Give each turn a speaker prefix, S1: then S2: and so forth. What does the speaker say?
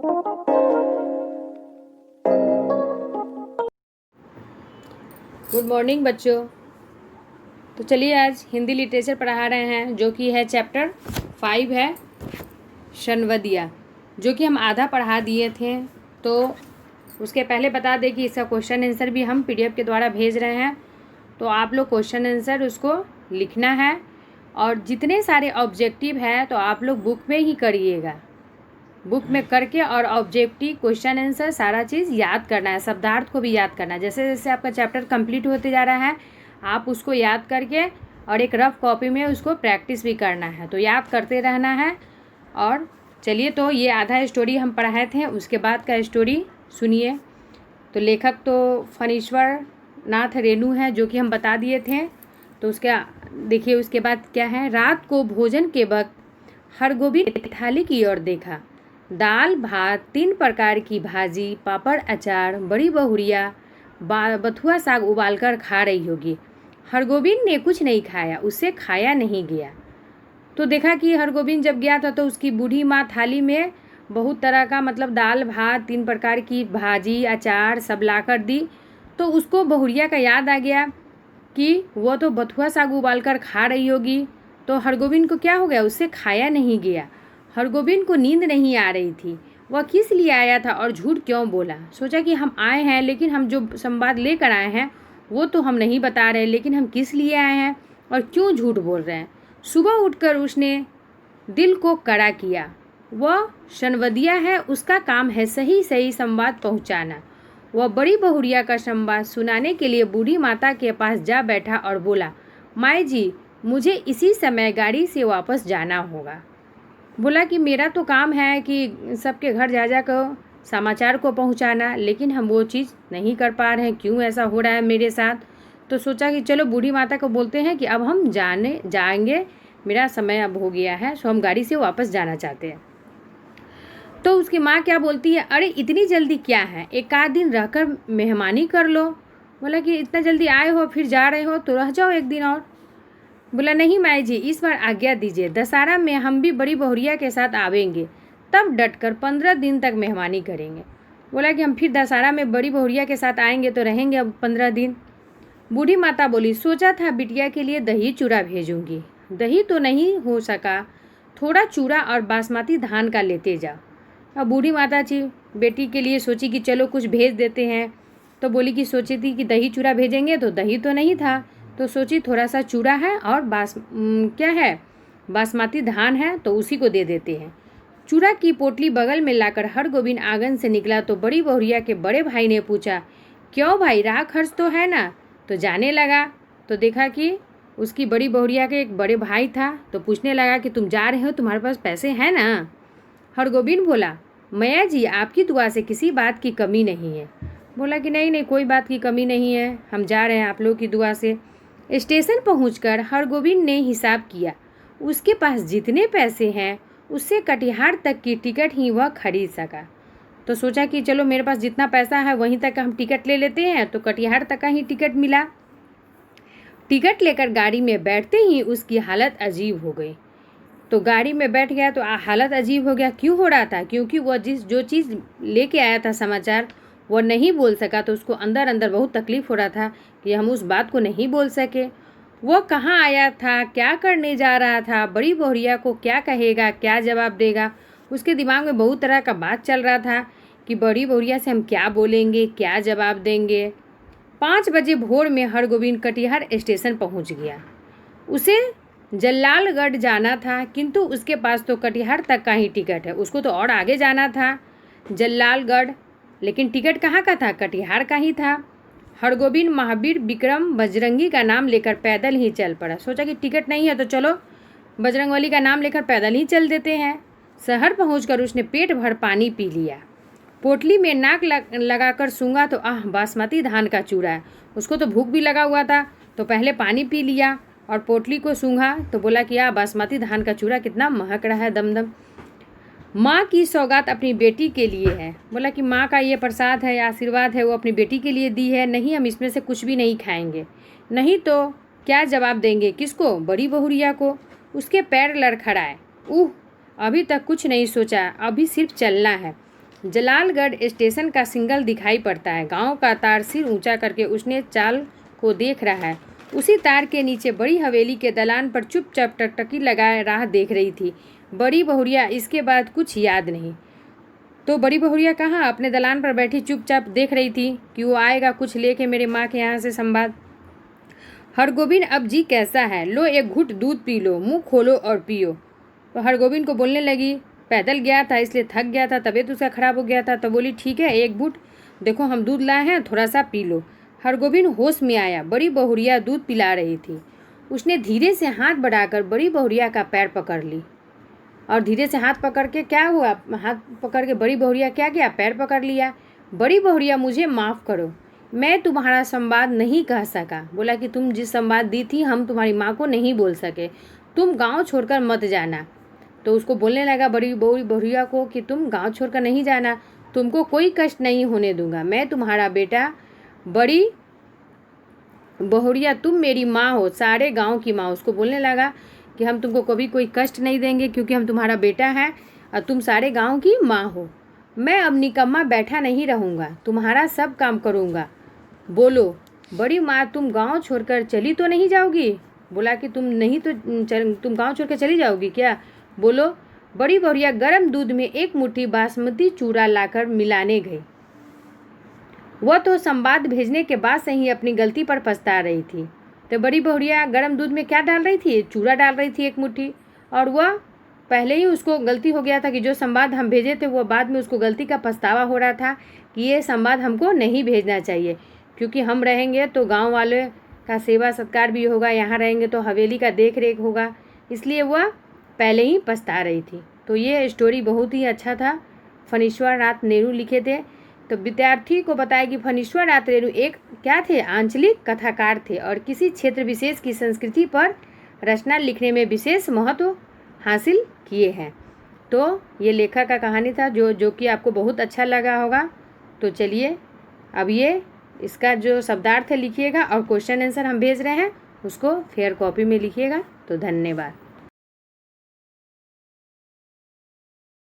S1: Good morning बच्चों। तो चलिए आज हिंदी लिटरेचर पढ़ा रहे हैं, जो कि है चैप्टर 5 है शनवदिया, जो कि हम आधा पढ़ा दिए थे। तो उसके पहले बता दें कि इसका क्वेश्चन आंसर भी हम PDF के द्वारा भेज रहे हैं। तो आप लोग क्वेश्चन आंसर उसको लिखना है, और जितने सारे ऑब्जेक्टिव है तो आप लोग बुक में ही करिएगा। बुक में करके और ऑब्जेक्टिव, क्वेश्चन आंसर, सारा चीज़ याद करना है। शब्दार्थ को भी याद करना है। जैसे जैसे आपका चैप्टर कंप्लीट होते जा रहा है, आप उसको याद करके और एक रफ कॉपी में उसको प्रैक्टिस भी करना है। तो याद करते रहना है। और चलिए, तो ये आधा स्टोरी हम पढ़ाए थे, उसके बाद का स्टोरी सुनिए। तो लेखक तो फणीश्वर नाथ रेणु है, जो कि हम बता दिए थे। तो उसका देखिए, उसके बाद क्या है। रात को भोजन के वक्त हरगोविंद थाली की ओर देखा। दाल भात, 3 प्रकार की भाजी, पापड़, अचार, बड़ी बहुरिया बथुआ साग उबालकर खा रही होगी। हरगोविंद ने कुछ नहीं खाया, उससे खाया नहीं गया। तो देखा कि हरगोविंद जब गया था तो उसकी बूढ़ी माँ थाली में बहुत तरह का, मतलब दाल भात, 3 प्रकार की भाजी, अचार सब लाकर दी। तो उसको बहुरिया का याद आ गया कि वो तो बथुआ साग उबालकर खा रही होगी। तो हरगोविंद को क्या हो गया, उससे खाया नहीं गया। हरगोविंद को नींद नहीं आ रही थी। वह किस लिए आया था और झूठ क्यों बोला। सोचा कि हम आए हैं, लेकिन हम जो संवाद लेकर आए हैं वो तो हम नहीं बता रहे, लेकिन हम किस लिए आए हैं और क्यों झूठ बोल रहे हैं। सुबह उठकर उसने दिल को कड़ा किया। वह शनवदिया है, उसका काम है सही सही संवाद पहुंचाना। वह बड़ी बहुरिया का संवाद सुनाने के लिए बूढ़ी माता के पास जा बैठा और बोला, माई जी, मुझे इसी समय गाड़ी से वापस जाना होगा। बोला कि मेरा तो काम है कि सबके घर जा जा कर समाचार को पहुंचाना, लेकिन हम वो चीज़ नहीं कर पा रहे हैं। क्यों ऐसा हो रहा है मेरे साथ। तो सोचा कि चलो बूढ़ी माता को बोलते हैं कि अब हम जाएंगे, मेरा समय अब हो गया है, सो हम गाड़ी से वापस जाना चाहते हैं। तो उसकी माँ क्या बोलती है, अरे इतनी जल्दी क्या है, एक आध दिन रहकर मेहमानी कर लो। बोला कि इतना जल्दी आए हो फिर जा रहे हो, तो रह जाओ एक दिन और। बोला नहीं माई जी, इस बार आज्ञा दीजिए, दशहरा में हम भी बड़ी बहुरिया के साथ आवेंगे, तब डटकर 15 दिन तक मेहमानी करेंगे। बोला कि हम फिर दशहरा में बड़ी बहुरिया के साथ आएंगे तो रहेंगे अब 15 दिन। बूढ़ी माता बोली, सोचा था बिटिया के लिए दही चूड़ा भेजूंगी, दही तो नहीं हो सका, थोड़ा चूड़ा और बासमती धान का लेते जाओ। अब बूढ़ी माता जी बेटी के लिए सोची कि चलो कुछ भेज देते हैं। तो बोली कि सोची थी कि दही चूड़ा भेजेंगे, तो दही तो नहीं था, तो सोची थोड़ा सा चूड़ा है और क्या है, बासमती धान है, तो उसी को दे देते हैं। चूड़ा की पोटली बगल में लाकर हरगोविंद आंगन से निकला तो बड़ी बहुरिया के बड़े भाई ने पूछा, क्यों भाई, राह खर्च तो है ना। तो जाने लगा तो देखा कि उसकी बड़ी बहुरिया के एक बड़े भाई था। तो पूछने लगा कि तुम जा रहे हो, तुम्हारे पास पैसे हैं ना। हरगोविंद बोला, मैया जी, आपकी दुआ से किसी बात की कमी नहीं है। बोला कि नहीं नहीं, कोई बात की कमी नहीं है, हम जा रहे हैं आप लोग की दुआ से। स्टेशन पहुंचकर हरगोविंद ने हिसाब किया, उसके पास जितने पैसे हैं उससे कटिहार तक की टिकट ही वह खरीद सका। तो सोचा कि चलो मेरे पास जितना पैसा है वहीं तक हम टिकट ले लेते हैं। तो कटिहार तक का ही टिकट मिला। टिकट लेकर गाड़ी में बैठते ही उसकी हालत अजीब हो गई। तो गाड़ी में बैठ गया तो हालत अजीब हो गया। क्यों हो रहा था, क्योंकि वह जो चीज़ लेके आया था समाचार, वो नहीं बोल सका। तो उसको अंदर अंदर बहुत तकलीफ़ हो रहा था कि हम उस बात को नहीं बोल सके। वो कहाँ आया था, क्या करने जा रहा था, बड़ी बहुरिया को क्या कहेगा, क्या जवाब देगा। उसके दिमाग में बहुत तरह का बात चल रहा था कि बड़ी बहुरिया से हम क्या बोलेंगे, क्या जवाब देंगे। 5 बजे भोर में हरगोविंद कटिहार स्टेशन पहुँच गया। उसे जल्लालगढ़ जाना था, किंतु उसके पास तो कटिहार तक का ही टिकट है, उसको तो और आगे जाना था जल्लालगढ़, लेकिन टिकट कहाँ का था, कटिहार का ही था। हरगोविंद महावीर विक्रम बजरंगी का नाम लेकर पैदल ही चल पड़ा। सोचा कि टिकट नहीं है तो चलो बजरंगबली का नाम लेकर पैदल ही चल देते हैं। शहर पहुंचकर उसने पेट भर पानी पी लिया। पोटली में नाक लगाकर सूंघा तो बासमती धान का चूड़ा है। उसको तो भूख भी लगा हुआ था, तो पहले पानी पी लिया और पोटली को सूंघा तो बोला कि बासमती धान का चूड़ा कितना महक रहा है, दमदम। माँ की सौगात अपनी बेटी के लिए है। बोला कि माँ का ये प्रसाद है, आशीर्वाद है, वो अपनी बेटी के लिए दी है, नहीं हम इसमें से कुछ भी नहीं खाएंगे। नहीं तो क्या जवाब देंगे, किसको, बड़ी बहुरिया को। उसके पैर लड़खड़ाए। अभी तक कुछ नहीं सोचा, अभी सिर्फ चलना है। जलालगढ़ स्टेशन का सिग्नल दिखाई पड़ता है। गांव का तार सिर ऊंचा करके उसने चाल को देख रहा है। उसी तार के नीचे बड़ी हवेली के दलान पर चुपचाप टकटकी लगाए राह देख रही थी बड़ी बहुरिया। इसके बाद कुछ याद नहीं। तो बड़ी बहुरिया कहाँ? अपने दलान पर बैठी चुपचाप देख रही थी कि वो आएगा कुछ लेके मेरे माँ के यहाँ से संवाद। हरगोविंद अब जी कैसा है? लो एक घुट दूध पी लो, मुँह खोलो और पियो। तो हरगोविंद को बोलने लगी, पैदल गया था इसलिए थक गया था, तबीयत उसका खराब हो गया था। तो बोली ठीक है, एक घुट देखो हम दूध लाए हैं, थोड़ा सा पी लो। हरगोविंद होश में आया। बड़ी बहुरिया दूध पिला रही थी। उसने धीरे से हाथ बढ़ाकर बड़ी बहुरिया का पैर पकड़ ली और धीरे से हाथ पकड़ के क्या हुआ? हाथ पकड़ के बड़ी बहुरिया क्या किया? पैर पकड़ लिया। बड़ी बहुरिया मुझे माफ़ करो, मैं तुम्हारा संवाद नहीं कह सका। बोला कि तुम जिस संवाद दी थी हम तुम्हारी माँ को नहीं बोल सके, तुम गांव छोड़कर मत जाना। तो उसको बोलने लगा बड़ी बहुरिया को कि तुम गांव छोड़कर नहीं जाना, तुमको कोई कष्ट नहीं होने दूंगा, मैं तुम्हारा बेटा। बड़ी बहुरिया तुम मेरी माँ हो, सारे गांव की माँ। उसको बोलने लगा कि हम तुमको कभी कोई कष्ट नहीं देंगे क्योंकि हम तुम्हारा बेटा है और तुम सारे गांव की माँ हो। मैं अब निकम्मा बैठा नहीं रहूँगा, तुम्हारा सब काम करूँगा। बोलो बड़ी माँ, तुम गांव छोड़कर चली तो नहीं जाओगी? बोला कि तुम गांव छोड़कर चली जाओगी क्या? बोलो। बड़ी बहुरिया गर्म दूध में एक मुट्ठी बासमती चूरा लाकर मिलाने गई। वह तो संवाद भेजने के बाद से ही अपनी गलती पर पछता रही थी। तो बड़ी बहुरिया गर्म दूध में क्या डाल रही थी? चूरा डाल रही थी एक मुट्ठी। और वह पहले ही उसको गलती हो गया था कि जो संवाद हम भेजे थे वो बाद में उसको गलती का पछतावा हो रहा था कि ये संवाद हमको नहीं भेजना चाहिए, क्योंकि हम रहेंगे तो गांव वाले का सेवा सत्कार भी होगा, यहाँ रहेंगे तो हवेली का देख रेख होगा, इसलिए वह पहले ही पछता रही थी। तो ये स्टोरी बहुत ही अच्छा था। फणीश्वर नाथ नेहरू लिखे थे। तो विद्यार्थी को बताया कि फणीश्वर नाथ नेहरू एक क्या थे? आंचलिक कथाकार थे और किसी क्षेत्र विशेष की संस्कृति पर रचना लिखने में विशेष महत्व हासिल किए हैं। तो ये लेखक का कहानी था जो कि आपको बहुत अच्छा लगा होगा। तो चलिए अब ये इसका जो शब्दार्थ है लिखिएगा और क्वेश्चन आंसर हम भेज रहे हैं उसको फेयर कॉपी में लिखिएगा। तो धन्यवाद।